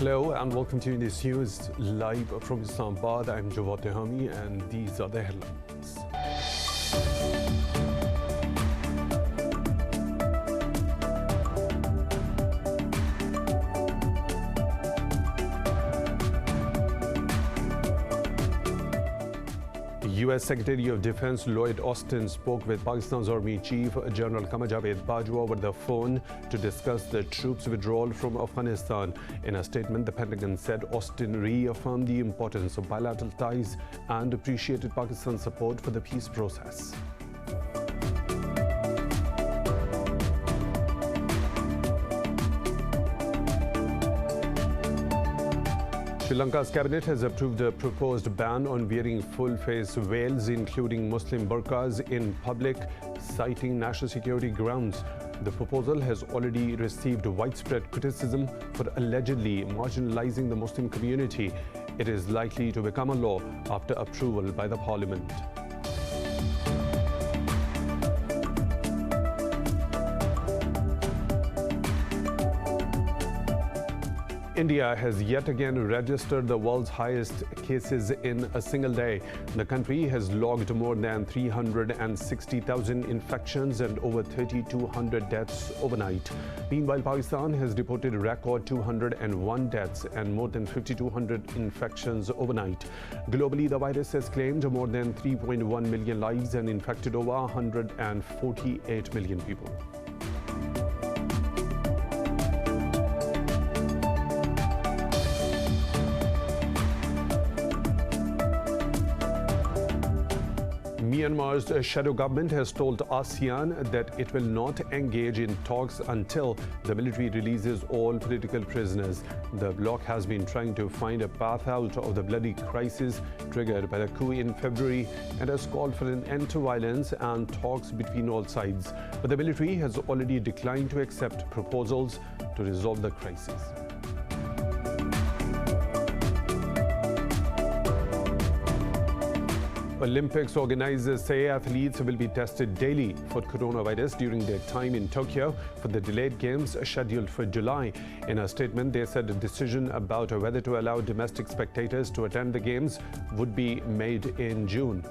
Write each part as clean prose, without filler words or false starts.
Hello and welcome to Indus News live from Islamabad. I'm Jawad Tehami and these are the headlines. U.S. Secretary of Defense Lloyd spoke with Pakistan's Army Chief General Javed Bajwa over the phone to discuss the troops' withdrawal from Afghanistan. In a statement, the Pentagon said Austin reaffirmed the importance of bilateral ties and appreciated Pakistan's support for the peace process. Sri Lanka's cabinet has approved a proposed ban on wearing full-face veils, including Muslim burkas, in public, citing national security grounds. The proposal has already received widespread criticism for allegedly marginalizing the Muslim community. It is likely to become a law after approval by the parliament. India has yet again registered the world's highest cases in a single day. The country has logged more than 360,000 infections and over 3,200 deaths overnight. Meanwhile, Pakistan has reported a record 201 deaths and more than 5,200 infections overnight. Globally, the virus has claimed more than 3.1 million lives and infected over 148 million people. Myanmar's shadow government has told ASEAN that it will not engage in talks until the military releases all political prisoners. The bloc has been trying to find a path out of the bloody crisis triggered by the coup in February and has called for an end to violence and talks between all sides. But the military has already declined to accept proposals to resolve the crisis. Olympics organizers say athletes will be tested daily for coronavirus during their time in Tokyo for the delayed games scheduled for July. In a statement, they said a decision about whether to allow domestic spectators to attend the games would be made in June.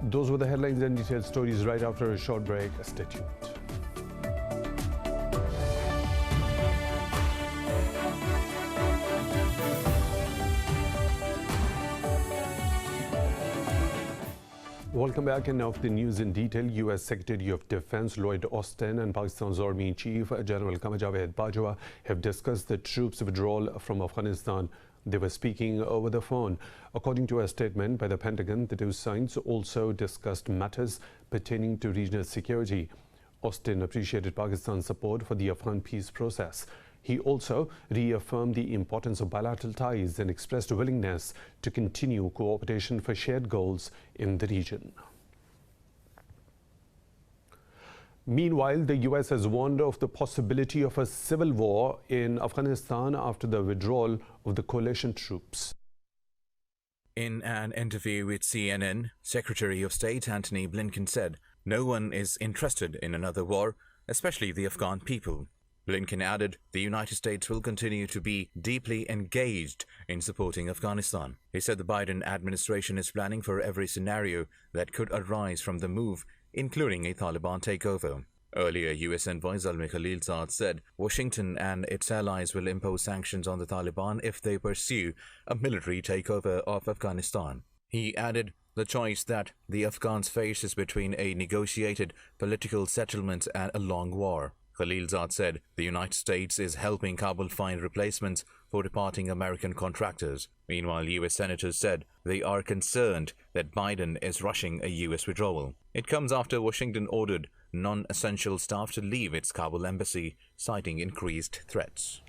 Those were the headlines and detailed stories. Right after a short break. Stay tuned. Welcome back, and now for the news in detail. U.S. Secretary of Defense Lloyd and Pakistan's Army Chief General Javed Bajwa have discussed the troops' withdrawal from Afghanistan. They were speaking over the phone. According to a statement by the Pentagon, the two sides also discussed matters pertaining to regional security. Austin appreciated Pakistan's support for the Afghan peace process. He also reaffirmed the importance of bilateral ties and expressed willingness to continue cooperation for shared goals in the region. Meanwhile, the U.S. has warned of the possibility of a civil war in Afghanistan after the withdrawal of the coalition troops. In an interview with CNN, Secretary of State Antony Blinken said, "No one is interested in another war, especially the Afghan people." Blinken added, the United States will continue to be deeply engaged in supporting Afghanistan. He said the Biden administration is planning for every scenario that could arise from the move, including a Taliban takeover. Earlier, U.S. Envoy Zalmay Khalilzad said Washington and its allies will impose sanctions on the Taliban if they pursue a military takeover of Afghanistan. He added, the choice that the Afghans face is between a negotiated political settlement and a long war. Khalilzad said the United States is helping Kabul find replacements for departing American contractors. Meanwhile, U.S. senators said they are concerned that Biden is rushing a U.S. withdrawal. It comes after Washington ordered non-essential staff to leave its Kabul embassy, citing increased threats.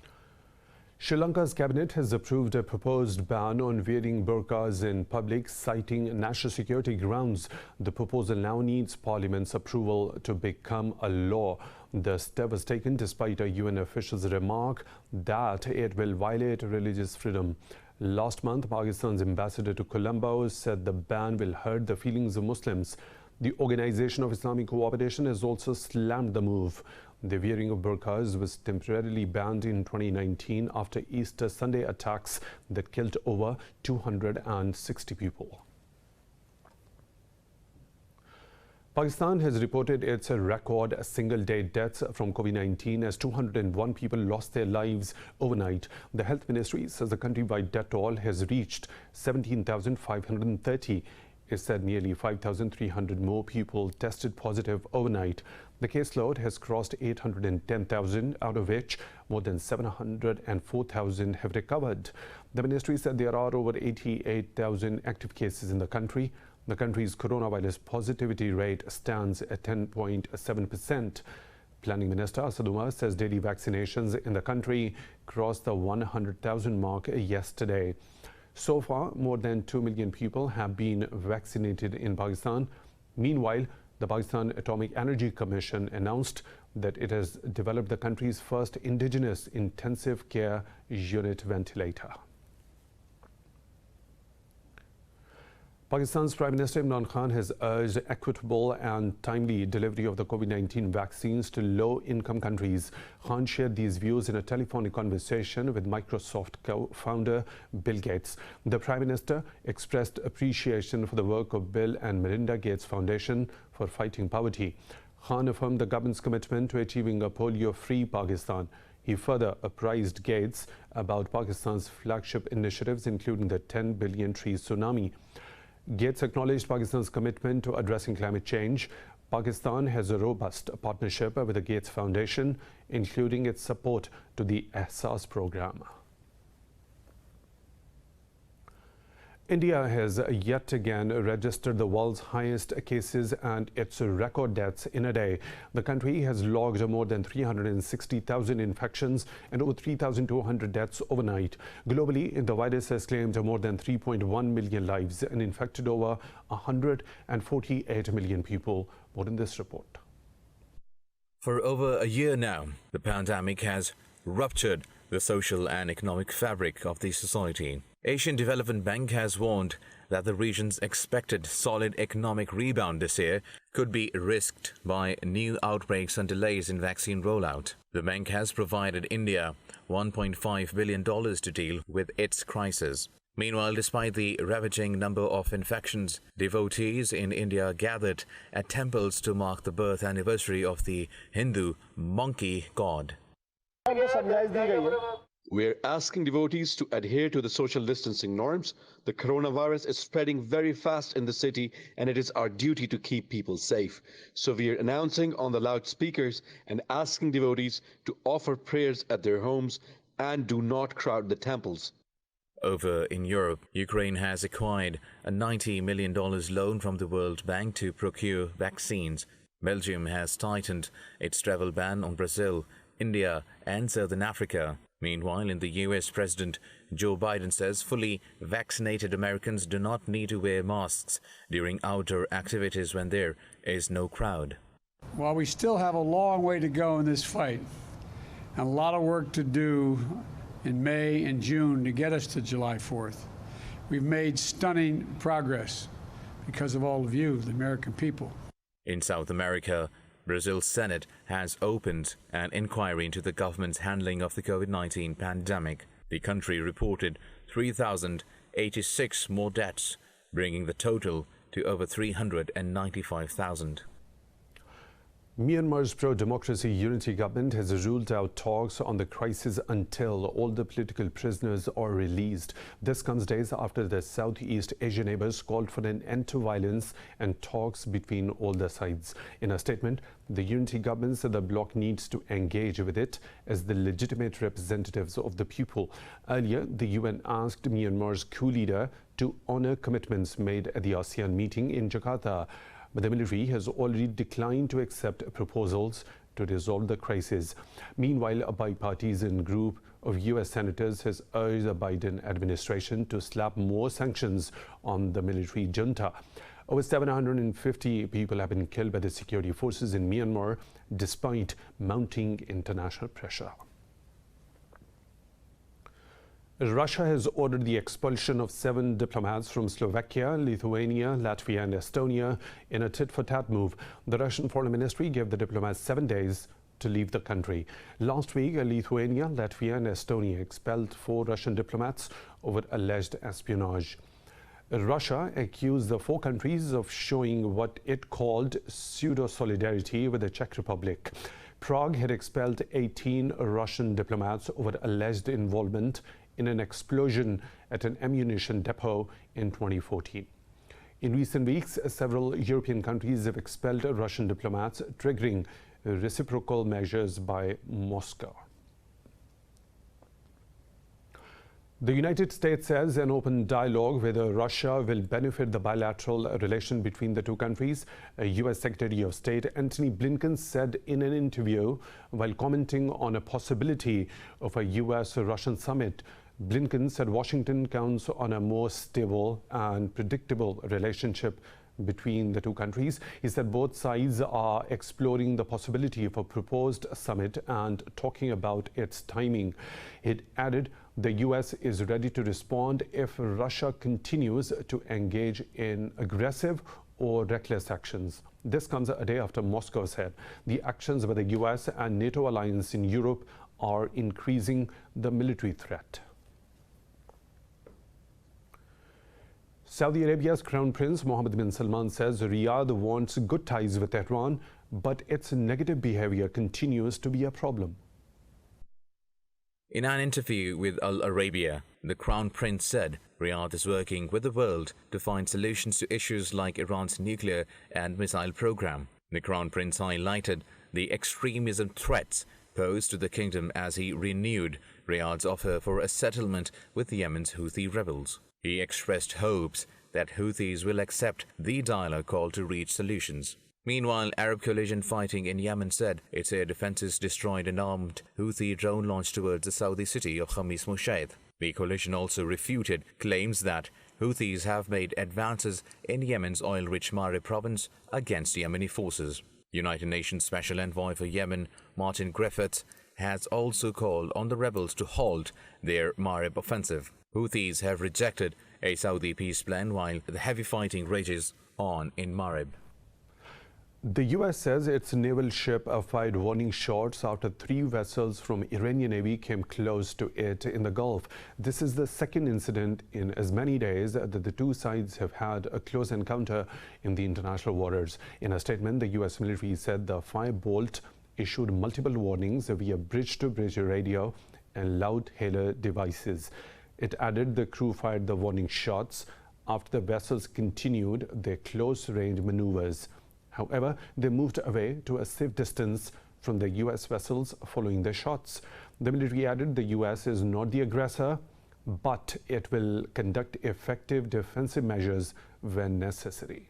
Sri Lanka's cabinet has approved a proposed ban on wearing burkas in public, citing national security grounds. The proposal now needs Parliament's approval to become a law. The step was taken despite a UN official's remark that it will violate religious freedom. Last month, Pakistan's ambassador to Colombo said the ban will hurt the feelings of Muslims. The Organization of Islamic Cooperation has also slammed the move. The wearing of burkas was temporarily banned in 2019 after Easter Sunday attacks that killed over 260 people. Pakistan has reported its record single-day deaths from COVID-19 as 201 people lost their lives overnight. The Health Ministry says the countrywide death toll has reached 17,530. It said nearly 5,300 more people tested positive overnight. The caseload has crossed 810,000, out of which more than 704,000 have recovered. The ministry said there are over 88,000 active cases in the country. The country's coronavirus positivity rate stands at 10.7%. Planning Minister Asad Umar says daily vaccinations in the country crossed the 100,000 mark yesterday. So far, more than 2 million people have been vaccinated in Pakistan. Meanwhile, the Pakistan Atomic Energy Commission announced that it has developed the country's first indigenous intensive care unit ventilator. Pakistan's Prime Minister Imran Khan has urged equitable and timely delivery of the COVID-19 vaccines to low-income countries. Khan shared these views in a telephonic conversation with Microsoft co-founder Bill Gates. The Prime Minister expressed appreciation for the work of Bill and Melinda Gates Foundation for fighting poverty. Khan affirmed the government's commitment to achieving a polio-free Pakistan. He further apprised Gates about Pakistan's flagship initiatives, including the 10 billion tree tsunami. Gates acknowledged Pakistan's commitment to addressing climate change. Pakistan has a robust partnership with the Gates Foundation, including its support to the Ehsaas program. India has yet again registered the world's highest cases and its record deaths in a day. The country has logged more than 360,000 infections and over 3,200 deaths overnight. Globally, the virus has claimed more than 3.1 million lives and infected over 148 million people. More in this report. For over a year now, the pandemic has ruptured the social and economic fabric of the society. Asian Development Bank has warned that the region's expected solid economic rebound this year could be risked by new outbreaks and delays in vaccine rollout. The bank has provided India $1.5 billion to deal with its crisis. Meanwhile, despite the ravaging number of infections, devotees in India gathered at temples to mark the birth anniversary of the Hindu monkey god. We're asking devotees to adhere to the social distancing norms. The coronavirus is spreading very fast in the city, and it is our duty to keep people safe. So we are announcing on the loudspeakers and asking devotees to offer prayers at their homes and do not crowd the temples. Over in Europe, Ukraine has acquired a $90 million loan from the World Bank to procure vaccines. Belgium has tightened its travel ban on Brazil, India and Southern Africa. Meanwhile, in the US, President Joe Biden says fully vaccinated Americans do not need to wear masks during outdoor activities when there is no crowd. While we still have a long way to go in this fight and a lot of work to do in May and June to get us to July 4th, we've made stunning progress because of all of you, the American people. In South America, Brazil's Senate has opened an inquiry into the government's handling of the COVID-19 pandemic. The country reported 3,086 more deaths, bringing the total to over 395,000. Myanmar's pro-democracy unity government has ruled out talks on the crisis until all the political prisoners are released. This comes days after the Southeast Asian neighbors called for an end to violence and talks between all the sides. In a statement, the unity government said the bloc needs to engage with it as the legitimate representatives of the people. Earlier, the UN asked Myanmar's coup leader to honor commitments made at the ASEAN meeting in Jakarta. But the military has already declined to accept proposals to resolve the crisis. Meanwhile, a bipartisan group of US senators has urged the Biden administration to slap more sanctions on the military junta. Over 750 people have been killed by the security forces in Myanmar despite mounting international pressure. Russia has ordered the expulsion of 7 diplomats from Slovakia, Lithuania, Latvia and Estonia in a tit-for-tat move. The Russian Foreign Ministry gave the diplomats 7 days to leave the country. Last week, Lithuania, Latvia and Estonia expelled 4 Russian diplomats over alleged espionage. Russia accused the 4 countries of showing what it called pseudo-solidarity with the Czech Republic. Prague had expelled 18 Russian diplomats over alleged involvement in an explosion at an ammunition depot in 2014. In recent weeks, several European countries have expelled Russian diplomats, triggering reciprocal measures by Moscow. The United States says an open dialogue with Russia will benefit the bilateral relation between the 2 countries. U.S. Secretary of State Antony Blinken said in an interview while commenting on a possibility of a U.S.-Russian summit. Blinken said Washington counts on a more stable and predictable relationship between the 2 countries. He said both sides are exploring the possibility of a proposed summit and talking about its timing. It added the U.S. is ready to respond if Russia continues to engage in aggressive or reckless actions. This comes a day after Moscow said the actions by the U.S. and NATO alliance in Europe are increasing the military threat. Saudi Arabia's Crown Prince Mohammed bin Salman says Riyadh wants good ties with Tehran, but its negative behavior continues to be a problem. In an interview with Al Arabiya, the Crown Prince said Riyadh is working with the world to find solutions to issues like Iran's nuclear and missile program. The Crown Prince highlighted the extremism threats posed to the kingdom as he renewed Riyadh's offer for a settlement with Yemen's Houthi rebels. He expressed hopes that Houthis will accept the dialogue call to reach solutions. Meanwhile, Arab coalition fighting in Yemen said its air defenses destroyed an armed Houthi drone launched towards the Saudi city of Khamis Mushaid. The coalition also refuted claims that Houthis have made advances in Yemen's oil-rich Marib province against Yemeni forces. United Nations Special Envoy for Yemen, Martin Griffiths, has also called on the rebels to halt their Marib offensive. Houthis have rejected a Saudi peace plan while the heavy fighting rages on in Marib. The U.S. says its naval ship fired warning shots after 3 vessels from Iranian Navy came close to it in the Gulf. This is the second incident in as many days that the 2 sides have had a close encounter in the international waters. In a statement, the U.S. military said the firebolt issued multiple warnings via bridge-to-bridge radio and loud hailer devices. It added the crew fired the warning shots after the vessels continued their close-range maneuvers. However, they moved away to a safe distance from the U.S. vessels following the shots. The military added the U.S. is not the aggressor, but it will conduct effective defensive measures when necessary.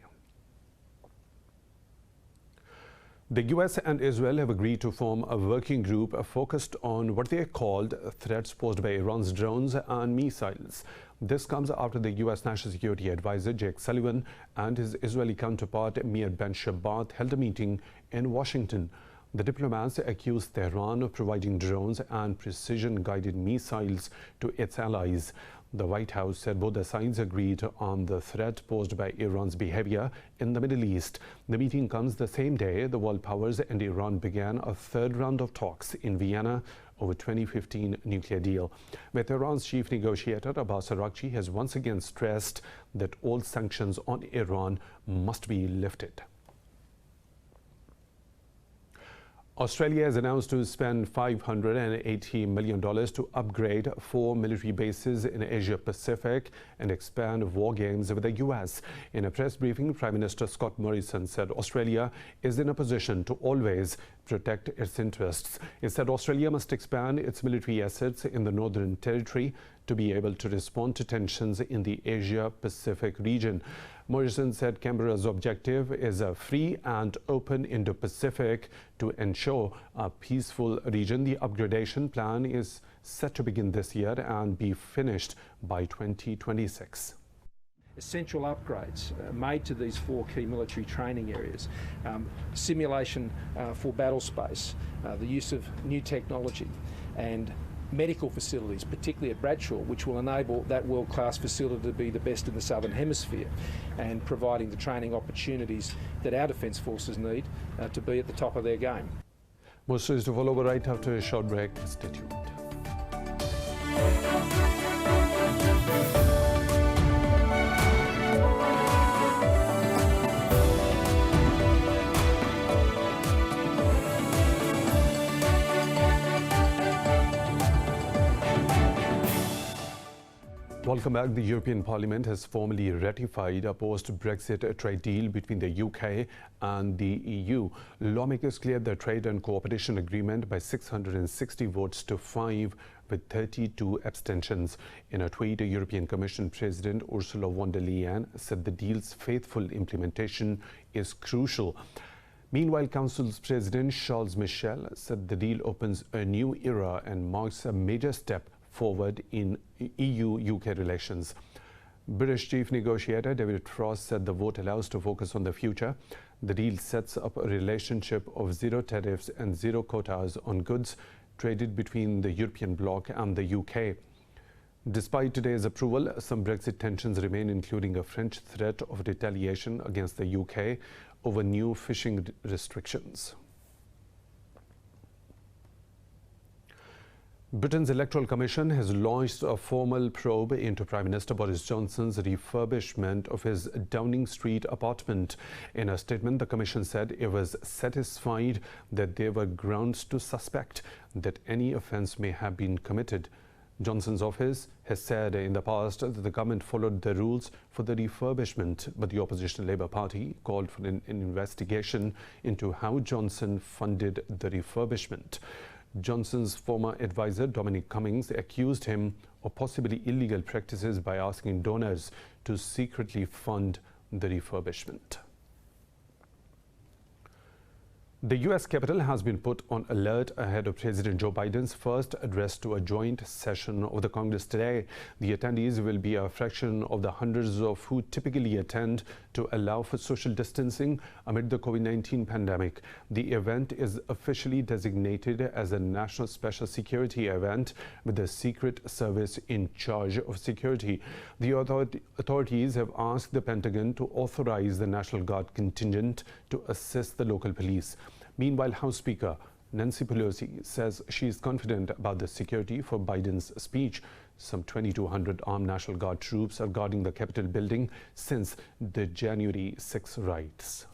The U.S. and Israel have agreed to form a working group focused on what they called threats posed by Iran's drones and missiles. This comes after the U.S. National Security Advisor Jake Sullivan and his Israeli counterpart Meir Ben-Shabbat held a meeting in Washington. The diplomats accused Tehran of providing drones and precision-guided missiles to its allies. The White House said both the sides agreed on the threat posed by Iran's behavior in the Middle East. The meeting comes the same day the world powers and Iran began a 3rd round of talks in Vienna over 2015 nuclear deal. With Iran's chief negotiator Abbas Araghchi has once again stressed that all sanctions on Iran must be lifted. Australia has announced to spend $580 million to upgrade 4 military bases in Asia Pacific and expand war games with the US. In a press briefing, Prime Minister Scott Morrison said Australia is in a position to always protect its interests. He said Australia must expand its military assets in the Northern Territory to be able to respond to tensions in the Asia Pacific region. Morrison said Canberra's objective is a free and open Indo-Pacific to ensure a peaceful region. The upgradation plan is set to begin this year and be finished by 2026. Essential upgrades made to these 4 key military training areas, simulation for battle space, the use of new technology, and medical facilities, particularly at Bradshaw, which will enable that world-class facility to be the best in the Southern Hemisphere, and providing the training opportunities that our Defence Forces need to be at the top of their game. More stories to follow right after a short break. Stay tuned. Welcome back. The European Parliament has formally ratified a post-Brexit trade deal between the UK and the EU. Lawmakers cleared the trade and cooperation agreement by 660 votes to 5, with 32 abstentions. In a tweet, European Commission President Ursula von der Leyen said the deal's faithful implementation is crucial. Meanwhile, Council's President Charles Michel said the deal opens a new era and marks a major step forward in EU-UK relations. British Chief Negotiator David Frost said the vote allows to focus on the future. The deal sets up a relationship of zero tariffs and zero quotas on goods traded between the European bloc and the UK. Despite today's approval, some Brexit tensions remain, including a French threat of retaliation against the UK over new fishing restrictions. Britain's Electoral Commission has launched a formal probe into Prime Minister Boris Johnson's refurbishment of his Downing Street apartment. In a statement, the Commission said it was satisfied that there were grounds to suspect that any offence may have been committed. Johnson's office has said in the past that the government followed the rules for the refurbishment, but the opposition Labour Party called for an investigation into how Johnson funded the refurbishment. Johnson's former advisor Dominic Cummings accused him of possibly illegal practices by asking donors to secretly fund the refurbishment. The U.S. Capitol has been put on alert ahead of President Joe Biden's first address to a joint session of the Congress today. The attendees will be a fraction of the hundreds of who typically attend to allow for social distancing amid the COVID-19 pandemic. The event is officially designated as a national special security event with the Secret Service in charge of security. The authorities have asked the Pentagon to authorize the National Guard contingent to assist the local police. Meanwhile, House Speaker Nancy Pelosi says she is confident about the security for Biden's speech. Some 2,200 armed National Guard troops are guarding the Capitol building since the January 6 riots.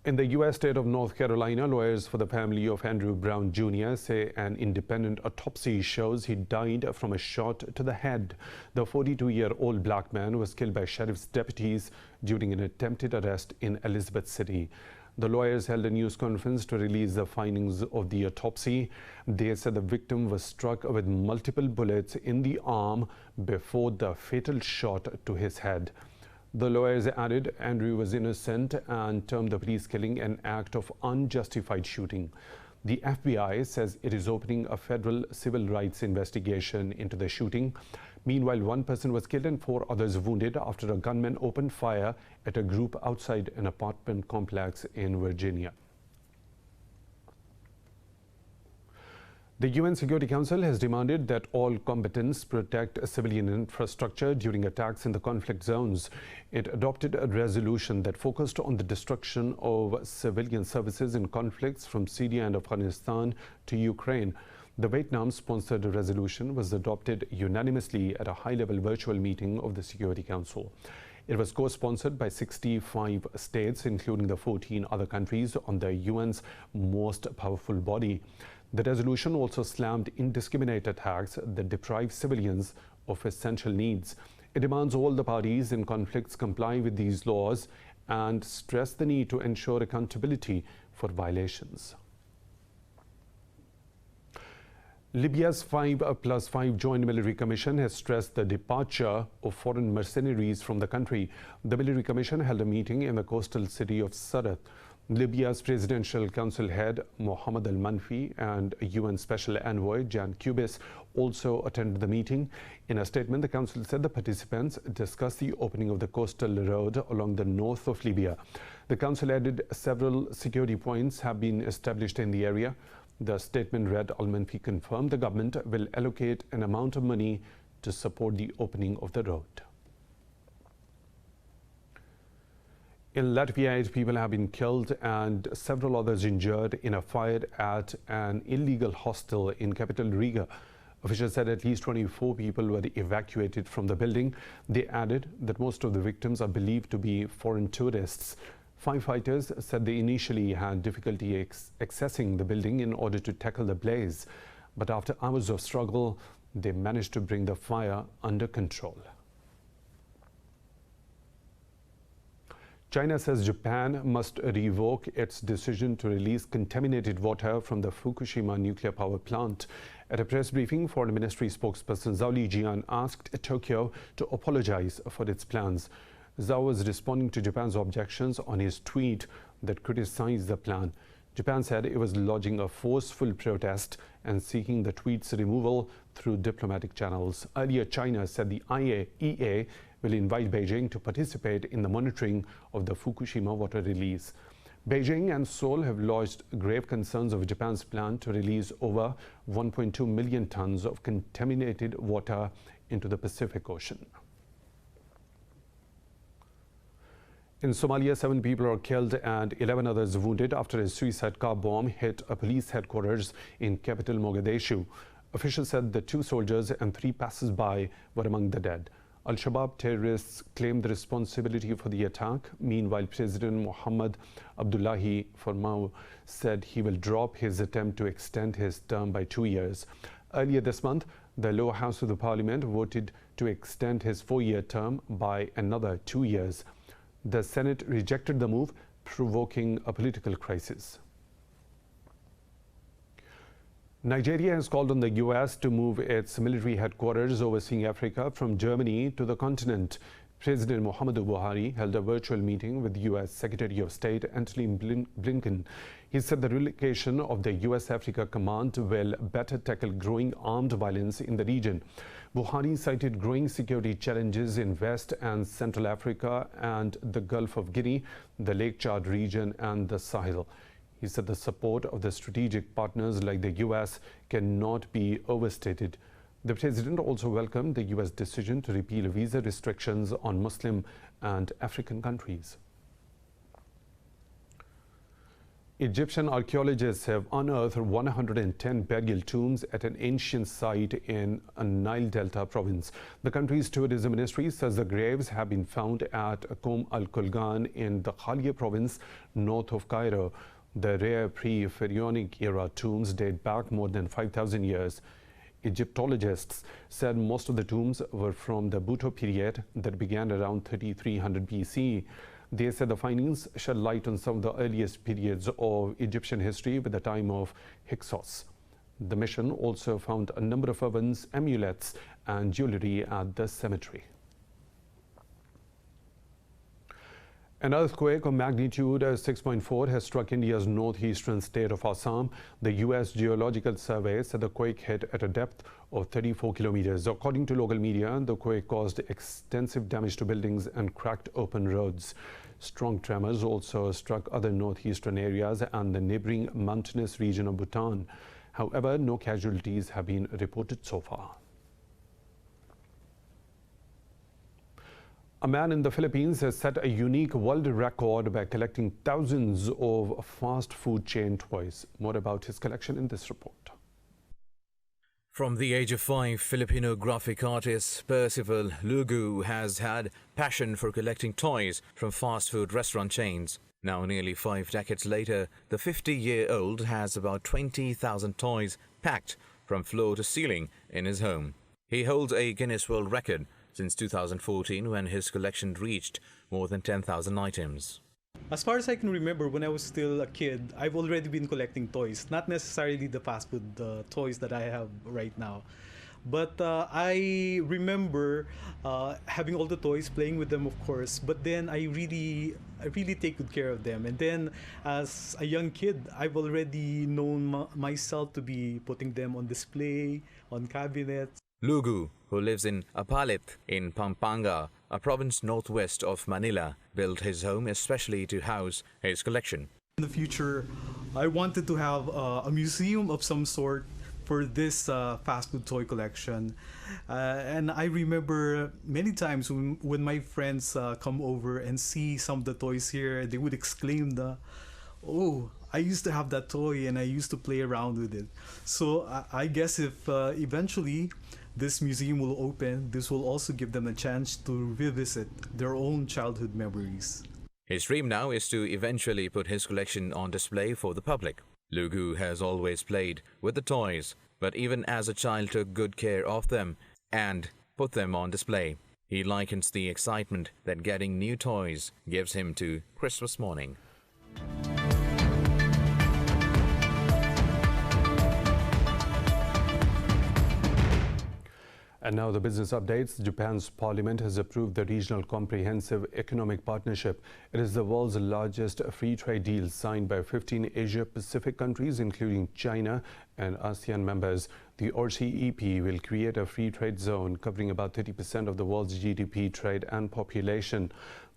In the U.S. state of North Carolina, lawyers for the family of Andrew Brown Jr. say an independent autopsy shows he died from a shot to the head. The 42-year-old black man was killed by sheriff's deputies during an attempted arrest in Elizabeth City. The lawyers held a news conference to release the findings of the autopsy. They said the victim was struck with multiple bullets in the arm before the fatal shot to his head. The lawyers added Andrew was innocent and termed the police killing an act of unjustified shooting. The FBI says it is opening a federal civil rights investigation into the shooting. Meanwhile, one person was killed and 4 others wounded after a gunman opened fire at a group outside an apartment complex in Virginia. The UN Security Council has demanded that all combatants protect civilian infrastructure during attacks in the conflict zones. It adopted a resolution that focused on the destruction of civilian services in conflicts from Syria and Afghanistan to Ukraine. The Vietnam-sponsored resolution was adopted unanimously at a high-level virtual meeting of the Security Council. It was co-sponsored by 65 states, including the 14 other countries on the UN's most powerful body. The resolution also slammed indiscriminate attacks that deprive civilians of essential needs. It demands all the parties in conflicts comply with these laws and stress the need to ensure accountability for violations. Libya's 5+5 Joint Military Commission has stressed the departure of foreign mercenaries from the country. The Military Commission held a meeting in the coastal city of Sirte. Libya's Presidential Council head Mohammed al-Manfi and UN Special Envoy Jan Kubis also attended the meeting. In a statement, the Council said the participants discussed the opening of the coastal road along the north of Libya. The Council added several security points have been established in the area. The statement read, Al-Manfi confirmed the government will allocate an amount of money to support the opening of the road. In Latvia, 8 people have been killed and several others injured in a fire at an illegal hostel in capital Riga. Officials said at least 24 people were evacuated from the building. They added that most of the victims are believed to be foreign tourists. Firefighters said they initially had difficulty accessing the building in order to tackle the blaze, but after hours of struggle, they managed to bring the fire under control. China says Japan must revoke its decision to release contaminated water from the Fukushima nuclear power plant. At a press briefing, Foreign Ministry spokesperson Zhao Lijian asked Tokyo to apologize for its plans. Zhao was responding to Japan's objections on his tweet that criticized the plan. Japan said it was lodging a forceful protest and seeking the tweet's removal through diplomatic channels. Earlier, China said the IAEA will invite Beijing to participate in the monitoring of the Fukushima water release. Beijing and Seoul have lodged grave concerns of Japan's plan to release over 1.2 million tons of contaminated water into the Pacific Ocean. In Somalia, 7 people are killed and 11 others wounded after a suicide car bomb hit a police headquarters in capital Mogadishu. Officials said the 2 soldiers and 3 passers-by were among the dead. Al-Shabaab terrorists claimed the responsibility for the attack. Meanwhile, President Mohammed Abdullahi Farmajo said he will drop his attempt to extend his term by 2 years. Earlier this month, the lower house of the parliament voted to extend his 4-year term by another 2 years. The Senate rejected the move, provoking a political crisis. Nigeria has called on the U.S. to move its military headquarters overseeing Africa from Germany to the continent. President Muhammadu Buhari held a virtual meeting with U.S. Secretary of State Antony Blinken. He said the relocation of the U.S. Africa Command will better tackle growing armed violence in the region. Buhari cited growing security challenges in West and Central Africa and the Gulf of Guinea, the Lake Chad region and the Sahel. He said the support of the strategic partners like the U.S. cannot be overstated. The president also welcomed the U.S. decision to repeal visa restrictions on Muslim and African countries. Egyptian archaeologists have unearthed 110 burial tombs at an ancient site in a Nile Delta province. The country's tourism ministry says the graves have been found at Qom al-Kulgan in the Khalia province, north of Cairo. The rare pre-pharaonic era tombs date back more than 5,000 years. Egyptologists said most of the tombs were from the Bhutto period that began around 3300 BC. They said the findings shed light on some of the earliest periods of Egyptian history with the time of Hyksos. The mission also found a number of ovens, amulets, and jewelry at the cemetery. An earthquake of magnitude 6.4 has struck India's northeastern state of Assam. The U.S. Geological Survey said the quake hit at a depth of 34 kilometers. According to local media, the quake caused extensive damage to buildings and cracked open roads. Strong tremors also struck other northeastern areas and the neighboring mountainous region of Bhutan. However, no casualties have been reported so far. A man in the Philippines has set a unique world record by collecting thousands of fast food chain toys. More about his collection in this report. From the age of 5, Filipino graphic artist Percival Lugu has had passion for collecting toys from fast food restaurant chains. Now, nearly 5 decades later, the 50-year-old has about 20,000 toys packed from floor to ceiling in his home. He holds a Guinness World Record since 2014 when his collection reached more than 10,000 items. As far as I can remember, when I was still a kid, I've already been collecting toys. Not necessarily the fast food toys that I have right now. But I remember having all the toys, playing with them, of course. But then I really take good care of them. And then as a young kid, I've already known myself to be putting them on display, on cabinets. Lugu, who lives in Apalit in Pampanga, a province northwest of Manila, built his home especially to house his collection. In the future, I wanted to have a museum of some sort for this fast food toy collection. And I remember many times when my friends come over and see some of the toys here, they would exclaim "Oh, I used to have that toy and I used to play around with it." So I guess if eventually this museum will open, this will also give them a chance to revisit their own childhood memories. His dream now is to eventually put his collection on display for the public. Lugu has always played with the toys, but even as a child took good care of them and put them on display. He likens the excitement that getting new toys gives him to Christmas morning. And now the business updates. Japan's parliament has approved the Regional Comprehensive Economic Partnership. It is the world's largest free trade deal signed by 15 Asia-Pacific countries, including China and ASEAN members. The RCEP will create a free trade zone covering about 30% of the world's GDP, trade and population.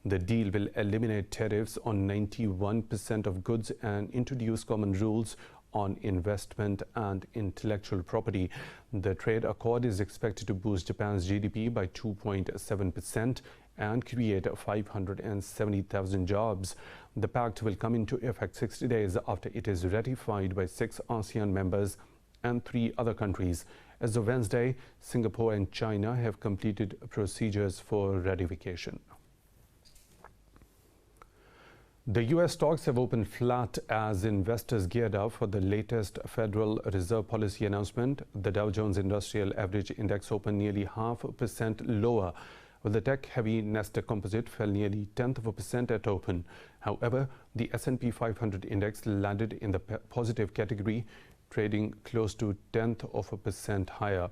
The deal will eliminate tariffs on 91% of goods and introduce common rules on investment and intellectual property. The trade accord is expected to boost Japan's GDP by 2.7% and create 570,000 jobs. The pact will come into effect 60 days after it is ratified by 6 ASEAN members and 3 other countries. As of Wednesday, Singapore and China have completed procedures for ratification. The U.S. stocks have opened flat as investors geared up for the latest Federal Reserve policy announcement. The Dow Jones Industrial Average Index opened nearly 0.5% lower, while the tech-heavy Nasdaq Composite fell nearly 0.1% at open. However, the S&P 500 index landed in the positive category, trading close to 0.1% higher.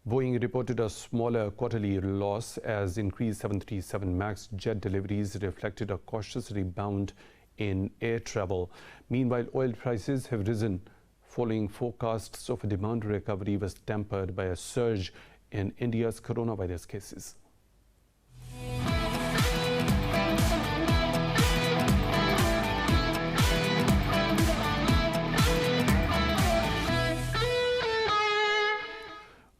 Boeing reported a smaller quarterly loss as increased 737 MAX jet deliveries reflected a cautious rebound in air travel. Meanwhile, oil prices have risen following forecasts of a demand recovery was tempered by a surge in India's coronavirus cases.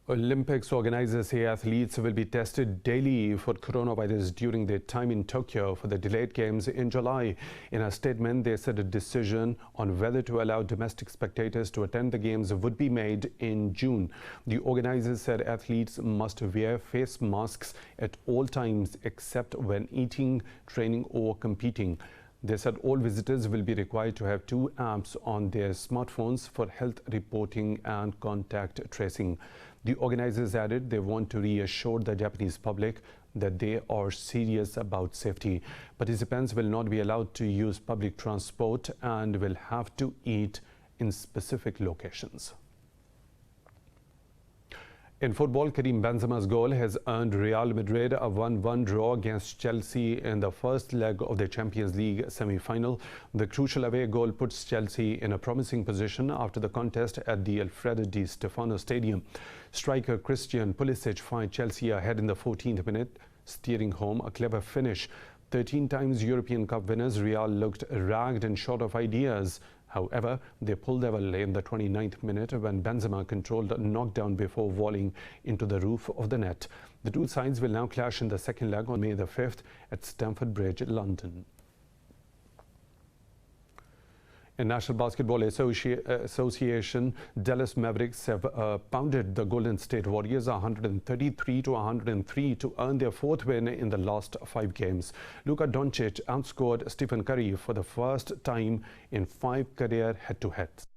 Olympics organizers say athletes will be tested daily for coronavirus during their time in Tokyo for the delayed games in July. In a statement, they said a decision on whether to allow domestic spectators to attend the games would be made in June. The organizers said athletes must wear face masks at all times except when eating, training or competing. They said all visitors will be required to have 2 apps on their smartphones for health reporting and contact tracing. The organizers added they want to reassure the Japanese public that they are serious about safety. Participants will not be allowed to use public transport and will have to eat in specific locations. In football, Karim Benzema's goal has earned Real Madrid a 1-1 draw against Chelsea in the first leg of the Champions League semi-final. The crucial away goal puts Chelsea in a promising position after the contest at the Alfredo Di Stefano Stadium. Striker Christian Pulisic fired Chelsea ahead in the 14th minute, steering home a clever finish. 13 times European Cup winners, Real looked ragged and short of ideas. However, they pulled their way in the 29th minute when Benzema controlled a knockdown before volleying into the roof of the net. The two sides will now clash in the second leg on May the 5th at Stamford Bridge, London. In National Basketball Association, Dallas Mavericks have pounded the Golden State Warriors 133-103 to earn their 4th win in the last 5 games. Luka Doncic outscored Stephen Curry for the first time in 5 career head-to-heads.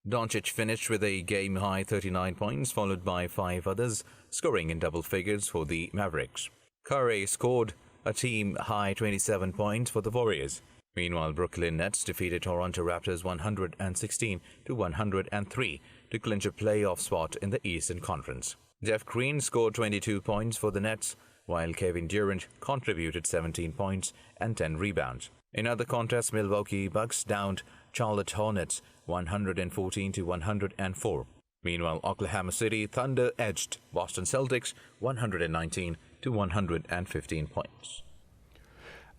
Doncic finished with a game-high 39 points, followed by 5 others, scoring in double figures for the Mavericks. Curry scored a team-high 27 points for the Warriors. Meanwhile, Brooklyn Nets defeated Toronto Raptors 116-103 to clinch a playoff spot in the Eastern Conference. Jeff Green scored 22 points for the Nets, while Kevin Durant contributed 17 points and 10 rebounds. In other contests, Milwaukee Bucks downed Charlotte Hornets 114-104. Meanwhile, Oklahoma City Thunder edged Boston Celtics 119-115 points.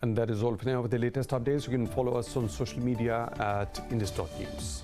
And that is all for now. With the latest updates, you can follow us on social media at Indus.News.